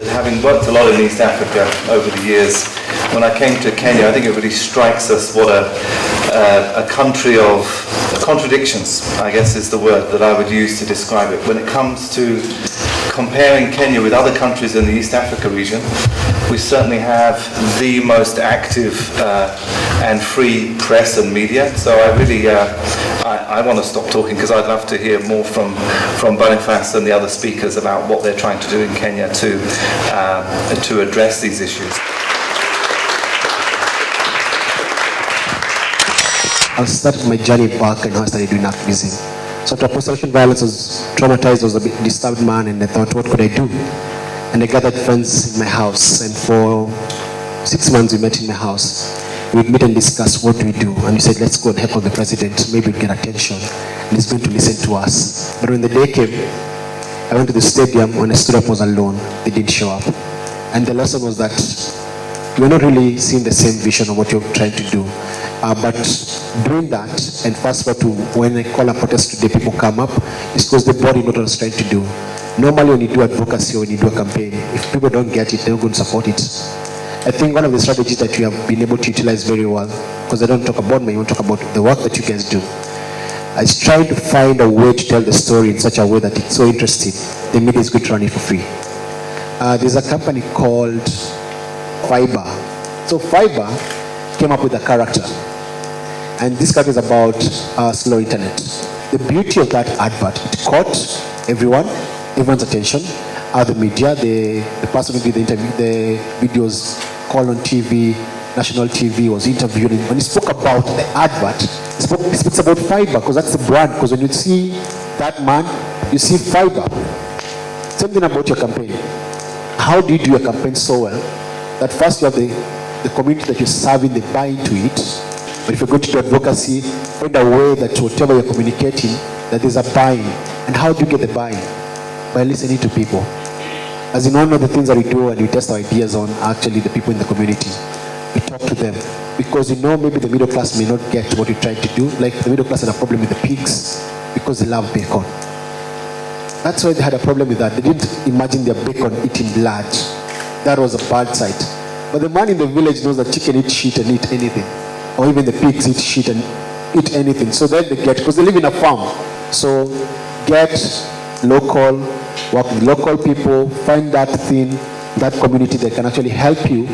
Having worked a lot in East Africa over the years, when I came to Kenya, I think it really strikes us what a country of contradictions, I guess is the word that I would use to describe it. When it comes to comparing Kenya with other countries in the East Africa region, we certainly have the most active and free press and media. So I really, I want to stop talking because I'd love to hear more from Boniface and the other speakers about what they're trying to do in Kenya to address these issues. I started my journey back and I started doing activism. So to post-election violence, I was traumatized, I was a bit disturbed man, and I thought, what could I do? And I gathered friends in my house, and for 6 months we met in my house. We'd meet and discuss what do we do, and we said, let's go and help the president, maybe we'll get attention, and he's going to listen to us. But when the day came, I went to the stadium. When I stood up, I was alone. They didn't show up. And the lesson was that we're not really seeing the same vision of what you're trying to do. But doing that, and fast forward to when I call a protest today, people come up, it's because the body knows what I was trying to do. Normally when you do advocacy or when you do a campaign, if people don't get it, they're not going to support it. I think one of the strategies that we have been able to utilize very well, because I don't talk about me, I want to talk about the work that you guys do. I was trying to find a way to tell the story in such a way that it's so interesting, the media is going to run it for free. There's a company called Fiber. So Fiber came up with a character. And this character is about slow internet. The beauty of that advert, it caught everyone's attention. The media, the person who did the interview, the videos called on TV, national TV, was interviewed. When he spoke about the advert, he speaks about Fiber, because that's the brand. Because when you see that man, you see Fiber. Same thing about your campaign. How do you do your campaign so well that first you have the community that you're serving, they buy into it? But if you're going to do advocacy, find a way that whatever you're communicating, that there's a buying. And how do you get the buying? By listening to people. As in, one of the things that we do and we test our ideas on actually the people in the community. We talk to them. Because maybe the middle class may not get what you're trying to do. Like the middle class had a problem with the pigs because they love bacon. That's why they had a problem with that. They didn't imagine their bacon eating blood. That was a bad sight. But the man in the village knows that chicken eat shit and eat anything. Or even the pigs eat shit and eat anything. So then they get, because they live in a farm. So get local, work with local people, find that thing, that community that can actually help you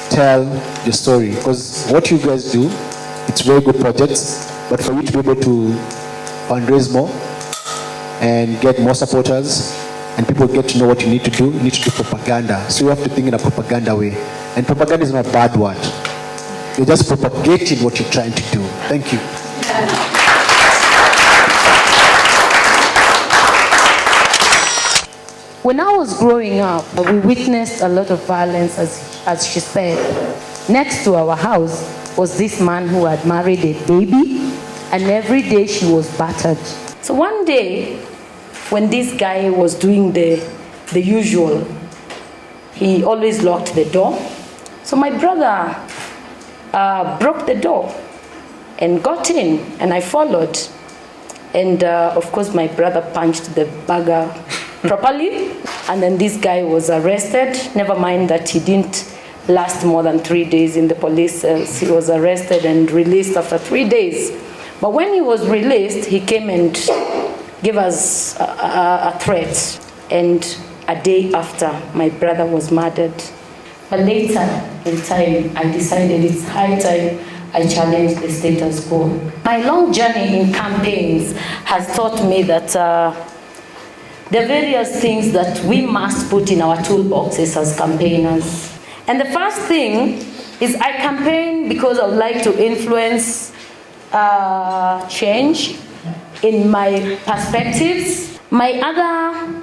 tell your story. Because what you guys do, it's very good projects, but for you to be able to fundraise more and get more supporters, and people get to know what you need to do propaganda. So you have to think in a propaganda way. And propaganda is not a bad word. You're just propagating what you're trying to do. Thank you. When I was growing up, we witnessed a lot of violence, as she said. Next to our house was this man who had married a baby, and every day she was battered. So one day, when this guy was doing the usual, he always locked the door. So my brother broke the door and got in, and I followed. And of course my brother punched the bagger properly, and then this guy was arrested. Never mind that he didn't last more than 3 days in the police cells. He was arrested and released after 3 days. But when he was released, he came and gave us a threat, and a day after, my brother was murdered. But later in time, I decided it's high time I challenged the status quo. My long journey in campaigns has taught me that there are various things that we must put in our toolboxes as campaigners. And the first thing is I campaign because I would like to influence change in my perspectives. My other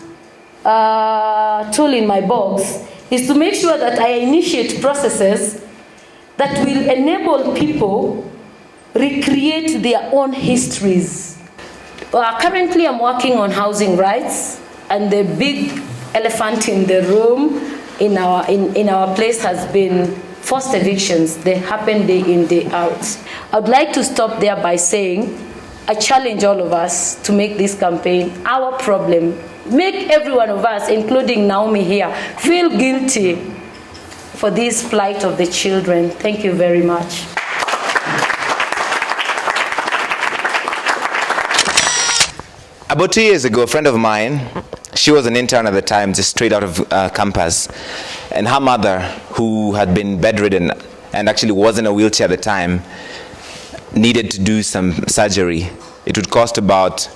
tool in my box is to make sure that I initiate processes that will enable people recreate their own histories. Currently I'm working on housing rights, and the big elephant in the room in our place has been forced evictions. They happen day in, day out. I would like to stop there by saying I challenge all of us to make this campaign our problem make every one of us, including Naomi here, feel guilty for this plight of the children. Thank you very much. About 2 years ago, a friend of mine, she was an intern at the time, just straight out of campus, and her mother, who had been bedridden and actually was in a wheelchair at the time, needed to do some surgery. It would cost about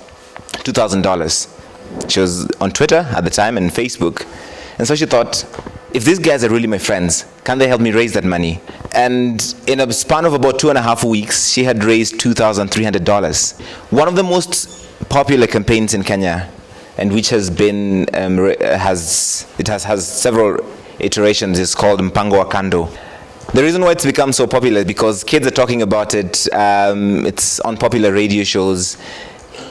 $2,000. She was on Twitter at the time and Facebook, and so she thought, if these guys are really my friends, can they help me raise that money? And in a span of about 2.5 weeks, she had raised $2,300. One of the most popular campaigns in Kenya, and which has been has several iterations, is called Mpango wa Kando. The reason why it's become so popular is because kids are talking about it. It's on popular radio shows,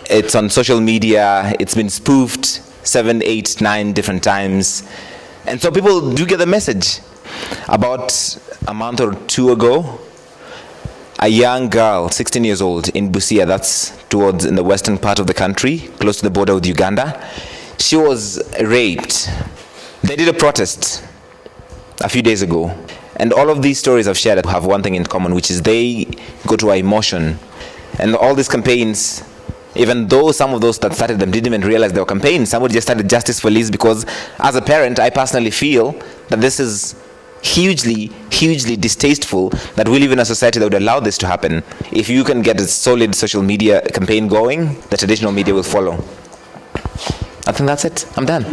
it's on social media, it's been spoofed 7, 8, 9 different times, and so people do get the message. About a month or two ago, a young girl, 16 years old, in Busia, that's towards in the western part of the country, close to the border with Uganda, she was raped. They did a protest a few days ago. And all of these stories I've shared have one thing in common, which is they go to our emotion. And all these campaigns, even though some of those that started them didn't even realize they were campaigns, somebody just started Justice for Liz, because as a parent, I personally feel that this is hugely distasteful that we live in a society that would allow this to happen. If you can get a solid social media campaign going, the traditional media will follow. I think that's it. I'm done.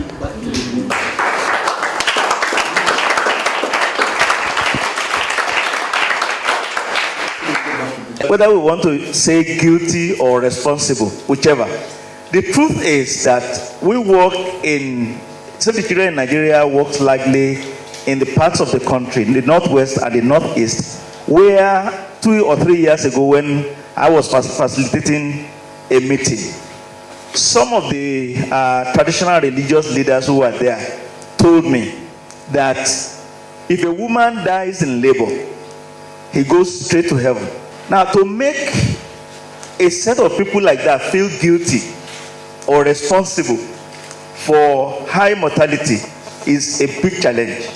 Whether we want to say guilty or responsible, whichever, the truth is that we work in, some of the children in Nigeria work largely in the parts of the country, in the northwest and the northeast, where 2 or 3 years ago when I was facilitating a meeting, some of the traditional religious leaders who were there told me that if a woman dies in labor, he goes straight to heaven. Now, to make a set of people like that feel guilty or responsible for high mortality is a big challenge.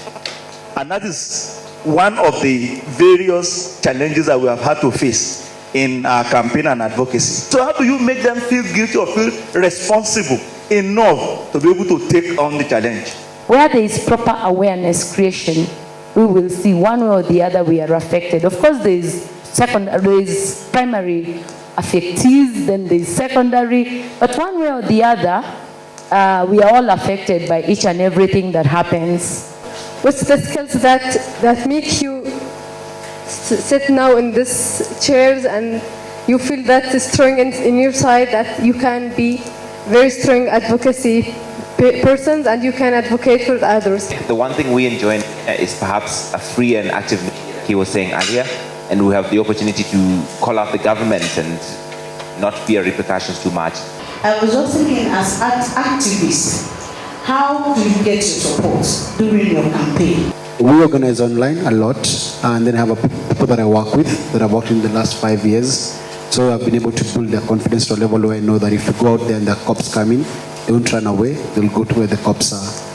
And that is one of the various challenges that we have had to face in our campaign and advocacy. So how do you make them feel guilty or feel responsible enough to be able to take on the challenge? Where there is proper awareness creation, we will see one way or the other we are affected. Of course, there is primary affectees, then there is secondary, but one way or the other, we are all affected by each and everything that happens. What's the skills that make you sit now in this chairs and you feel that strong in your side, that you can be very strong advocacy persons and you can advocate for others? The one thing we enjoy is perhaps a free and active media, he was saying earlier, and we have the opportunity to call out the government and not fear repercussions too much. I was just thinking, as activists, how do you get your support during your campaign? We organize online a lot, and then I have people that I work with that I've worked in the last 5 years. So I've been able to build their confidence to a level where I know that if you go out there and the cops come in, they won't run away, they'll go to where the cops are.